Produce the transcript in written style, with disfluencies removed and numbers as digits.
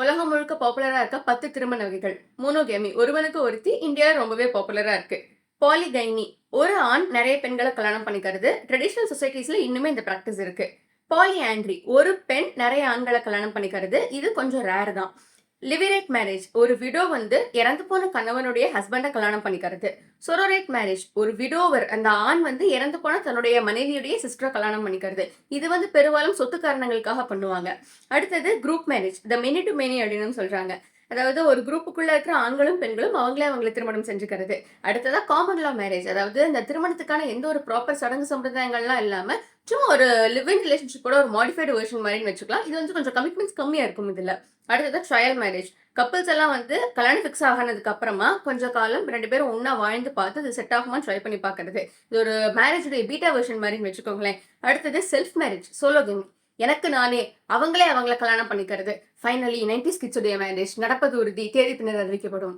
உலகம் முழுக்க பாப்புலரா இருக்க 10 திருமண வகைகள். மோனோகேமி ஒருவனுக்கு ஒருத்தி இந்தியால ரொம்பவே பாப்புலரா இருக்கு. பாலிகைனி ஒரு ஆண் நிறைய பெண்கள கல்யாணம் பண்ணிக்கிறது. ட்ரெடிஷனல் சொசைட்டீஸ்ல இன்னுமே இந்த பிராக்டிஸ் இருக்கு. பாலிஆண்ட்ரி ஒரு பெண் நிறைய ஆண்கள கல்யாணம் பண்ணிக்கிறது. இது கொஞ்சம் ரேர் தான். லிவிரேட் மேரேஜ் ஒரு விடோ வந்து இறந்து போன கணவனுடைய ஹஸ்பண்ட கல்யாணம் பண்ணிக்கிறது. சொரோரேட் மேரேஜ் ஒரு விடோவர் அந்த ஆண் வந்து இறந்து போன தன்னுடைய மனைவியுடைய சிஸ்டரை கல்யாணம் பண்ணிக்கிறது. இது வந்து பெரும்பாலும் சொத்து காரணங்களுக்காக பண்ணுவாங்க. அடுத்தது group marriage the many to many அப்படின்னு சொல்றாங்க. அதாவது ஒரு குரூப்புக்குள்ள இருக்கிற ஆண்களும் பெண்களும் அவங்கள திருமணம் செஞ்சுக்கிறது. அடுத்ததா காமன் லா மேரேஜ் அதாவது இந்த திருமணத்துக்கான எந்த ஒரு ப்ராப்பர் சடங்கு சம்பிரதாயங்கள்லாம் இல்லாம சும்மா ஒரு லிவ் இன் ரிலேஷன்ஷிப்போட ஒரு மாடிஃபைடு வெர்ஷன் மாதிரின்னு வச்சுக்கலாம். இது வந்து கொஞ்சம் கமிட்மெண்ட்ஸ் கம்மியா இருக்கும் இதுல. அடுத்தது ட்ரையல் மேரேஜ் கப்பிள்ஸ் எல்லாம் வந்து கல்யாணம் ஃபிக்ஸ் ஆகானதுக்கு அப்புறமா கொஞ்ச காலம் 2 பேரும் ஒண்ணா வாழ்ந்து பார்த்து அது செட் ஆகுமா ட்ரை பண்ணி பார்க்கறது. இது ஒரு மேரேஜுடைய பீட்டா வெர்ஷன் மாதிரின்னு வச்சுக்கோங்களேன். அடுத்தது செல்ஃப் மேரேஜ் சோலோகேமி எனக்கு நானே அவங்கள கல்யாணம் பண்ணிக்கிறது. ஃபைனலி 90s கிட்ஸ் உடைய மேரேஜ் நடப்பது உறுதி தேதி பின்னர் அறிவிக்கப்படும்.